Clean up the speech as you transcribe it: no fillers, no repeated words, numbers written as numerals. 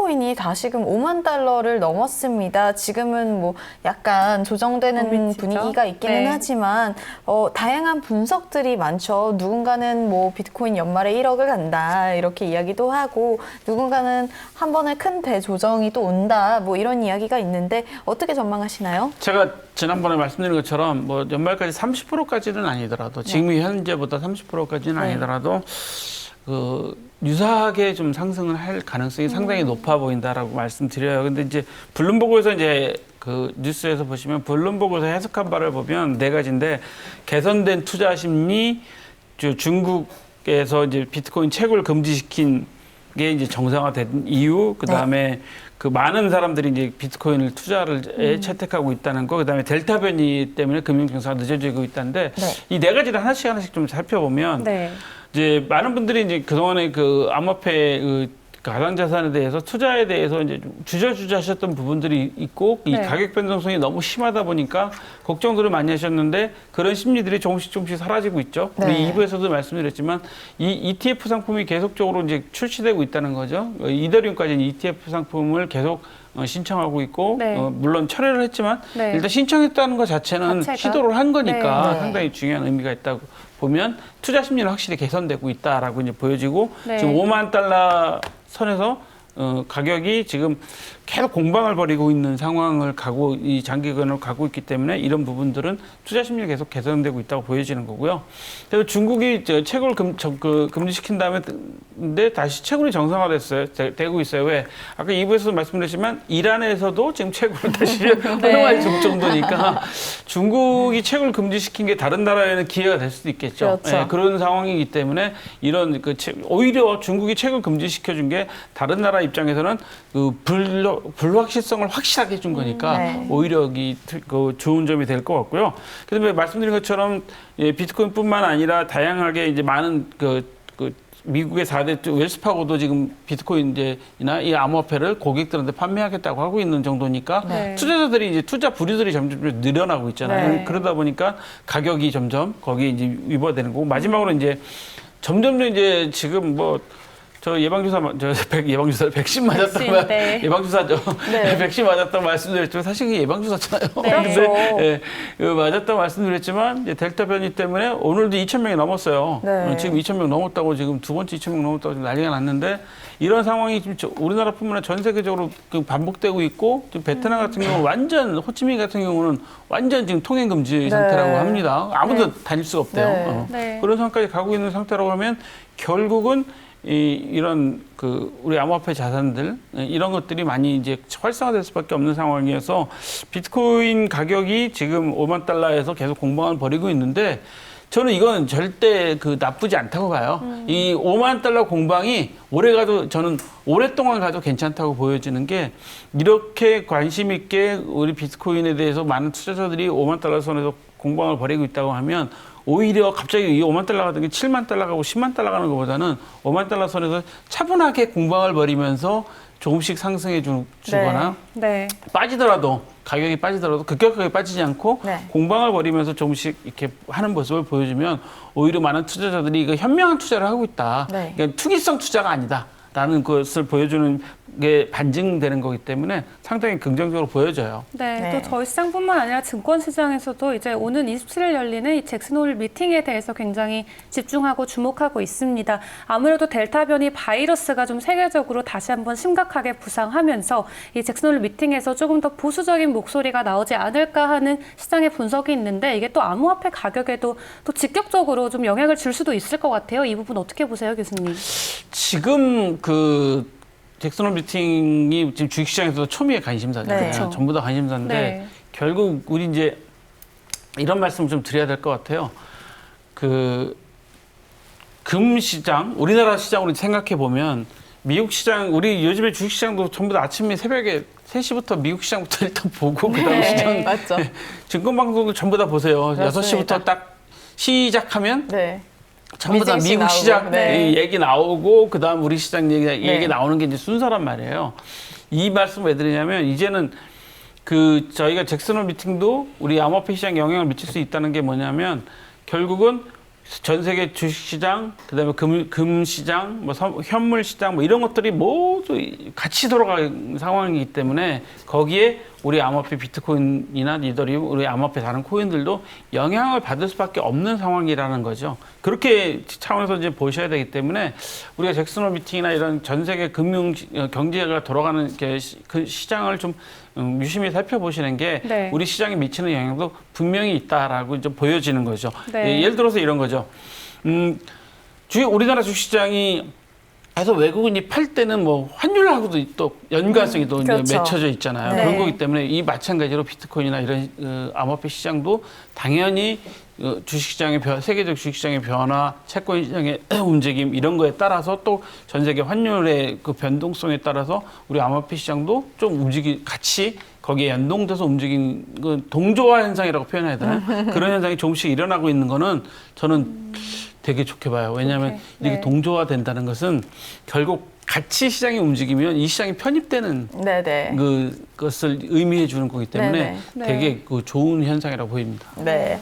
비트코인이 다시금 5만 달러를 넘었습니다. 지금은 뭐 약간 조정되는 분위기가 있기는 하지만 다양한 분석들이 많죠. 누군가는 뭐 비트코인 연말에 1억을 간다 이렇게 이야기도 하고, 누군가는 한 번에 큰 대조정이 또 온다 뭐 이런 이야기가 있는데 어떻게 전망하시나요? 제가 지난번에 말씀드린 것처럼 뭐 연말까지 30%까지는 아니더라도 지금 현재보다 30%까지는 아니더라도 유사하게 좀 상승을 할 가능성이 상당히 높아 보인다라고 말씀드려요. 근데 이제 블룸버그에서 이제 그 뉴스에서 보시면 블룸버그에서 해석한 바를 보면 네 가지인데, 개선된 투자 심리, 중국에서 이제 비트코인 채굴 금지시킨 게 이제 정상화된 이유, 그 다음에 그 많은 사람들이 이제 비트코인을 투자를 채택하고 있다는 거, 그 다음에 델타 변이 때문에 금융 경사가 늦어지고 있다는데, 이 네 가지를 하나씩 좀 살펴보면 이제 많은 분들이 이제 그동안에 그 암호화폐 그 가상자산에 대해서 투자에 대해서 이제 좀 주저주저 하셨던 부분들이 있고, 이 가격 변동성이 너무 심하다 보니까 걱정들을 많이 하셨는데, 그런 심리들이 조금씩 사라지고 있죠. 우리 2부에서도 말씀드렸지만 이 ETF 상품이 계속적으로 이제 출시되고 있다는 거죠. 이더리움까지는 ETF 상품을 계속 신청하고 있고, 물론 철회를 했지만 일단 신청했다는 것 자체는 시도를 한 거니까 상당히 중요한 의미가 있다고 보면, 투자 심리는 확실히 개선되고 있다라고 이제 보여지고, 지금 5만 달러 선에서 가격이 지금 계속 공방을 벌이고 있는 상황을 이 장기간으로 가고 있기 때문에 이런 부분들은 투자 심리가 계속 개선되고 있다고 보여지는 거고요. 그래서 중국이 채굴 금지시킨 다음에 근데 다시 채굴이 정상화됐어요. 되고 있어요. 왜? 아까 2부에서도 말씀드렸지만 이란에서도 지금 채굴을 다시 허용할 정도니까 중국이 채굴 금지시킨 게 다른 나라에는 기회가 될 수도 있겠죠. 그렇죠. 그런 상황이기 때문에 이런 오히려 중국이 채굴 금지시켜준 게 다른 나라 입장에서는 그 불확실성을 확실하게 해준 거니까 오히려 여기 좋은 점이 될 것 같고요. 그다음에 말씀드린 것처럼 비트코인뿐만 아니라 다양하게 이제 많은 미국의 4대 웰스파고도 지금 비트코인이나 이 암호화폐를 고객들한테 판매하겠다고 하고 있는 정도니까 투자자들이 이제 투자 부류들이 점점 늘어나고 있잖아요. 그러다 보니까 가격이 점점 거기에 이제 위배되는 거고, 마지막으로 이제 점점 이제 지금 백신 맞았다고 예방주사죠. 백신 맞았다고 말씀드렸지만 사실 그게 예방주사잖아요. 근데 맞았다고 말씀드렸지만 이제 델타 변이 때문에 오늘도 2,000명이 넘었어요. 지금 2,000명 넘었다고, 지금 두 번째 2,000명 넘었다고 지금 난리가 났는데, 이런 상황이 지금 우리나라뿐만 아니라 전 세계적으로 반복되고 있고, 지금 베트남 같은 경우는 완전, 호치민 같은 경우는 완전 지금 통행 금지 상태라고 합니다. 아무도 다닐 수가 없대요. 그런 상황까지 가고 있는 상태라고 하면 결국은 이런 우리 암호화폐 자산들 이런 것들이 많이 이제 활성화될 수밖에 없는 상황이어서 비트코인 가격이 지금 5만 달러에서 계속 공방을 벌이고 있는데, 저는 이건 절대 나쁘지 않다고 봐요. 이 5만 달러 공방이 저는 오랫동안 가도 괜찮다고 보여지는 게, 이렇게 관심 있게 우리 비트코인에 대해서 많은 투자자들이 5만 달러 선에서 공방을 벌이고 있다고 하면, 오히려 갑자기 이 5만 달러 같은 게 7만 달러 가고 10만 달러 가는 것보다는 5만 달러 선에서 차분하게 공방을 벌이면서 조금씩 상승해 주거나 빠지더라도, 가격이 빠지더라도 급격하게 빠지지 않고 공방을 벌이면서 조금씩 이렇게 하는 모습을 보여주면 오히려 많은 투자자들이 이거 현명한 투자를 하고 있다. 그러니까 투기성 투자가 아니다라는 것을 보여주는 게 반증되는 거기 때문에 상당히 긍정적으로 보여져요. 또 저희 시장뿐만 아니라 증권 시장에서도 이제 오는 27일 열리는 이 잭슨 홀 미팅에 대해서 굉장히 집중하고 주목하고 있습니다. 아무래도 델타 변이 바이러스가 좀 세계적으로 다시 한번 심각하게 부상하면서 이 잭슨 홀 미팅에서 조금 더 보수적인 목소리가 나오지 않을까 하는 시장의 분석이 있는데, 이게 또 암호화폐 가격에도 또 직접적으로 좀 영향을 줄 수도 있을 것 같아요. 이 부분 어떻게 보세요, 교수님? 지금 잭슨 홀 미팅이 지금 주식시장에서도 초미의 관심사잖아요. 전부 다 관심사인데 결국 우리 이제 이런 말씀을 좀 드려야 될 것 같아요. 금시장, 우리나라 시장으로 생각해 보면 미국 시장, 우리 요즘에 주식시장도 전부 다 아침에 새벽에 3시부터 미국 시장부터 일단 보고 그다음 시장, 맞죠. 증권방송도 전부 다 보세요. 맞습니다. 6시부터 딱 시작하면 전부 다 미국 나오고, 시장 얘기 나오고, 그 다음 우리 시장 얘기 나오는 게 이제 순서란 말이에요. 이 말씀 왜 드리냐면, 이제는 저희가 잭슨 홀 미팅도 우리 암호화폐 시장에 영향을 미칠 수 있다는 게 뭐냐면, 결국은 전 세계 주식시장, 그다음에 금시장, 뭐 현물시장 뭐 이런 것들이 모두 같이 돌아가는 상황이기 때문에 거기에 우리 암호화폐 비트코인이나 이더리움, 우리 암호화폐 다른 코인들도 영향을 받을 수밖에 없는 상황이라는 거죠. 그렇게 차원에서 이제 보셔야 되기 때문에 우리가 잭슨홀 미팅이나 이런 전 세계 금융 경제가 돌아가는 그 시장을 좀 유심히 살펴보시는 게 네. 우리 시장에 미치는 영향도 분명히 있다라고 좀 보여지는 거죠. 네. 예를 들어서 이런 거죠. 우리나라 주식시장이 해서 외국인이 팔 때는 뭐 환율하고도 또 연관성이 또 그렇죠. 이제 맺혀져 있잖아요. 네. 그런 거기 때문에 이 마찬가지로 비트코인이나 이런 암호화폐 시장도 당연히 주식시장의 세계적 주식시장의 변화, 채권 시장의 움직임 이런 거에 따라서 또 전 세계 환율의 그 변동성에 따라서 우리 암호화폐 시장도 좀 같이 거기에 연동돼서 움직인 그 동조화 현상이라고 표현해야 되나요? 그런 현상이 조금씩 일어나고 있는 거는 저는 되게 좋게 봐요. 왜냐하면 이렇게 네. 동조화 된다는 것은 결국 같이 시장이 움직이면 이 시장이 편입되는 네네. 그것을 의미해 주는 거기 때문에 네네. 되게 그 좋은 현상이라고 보입니다. 네.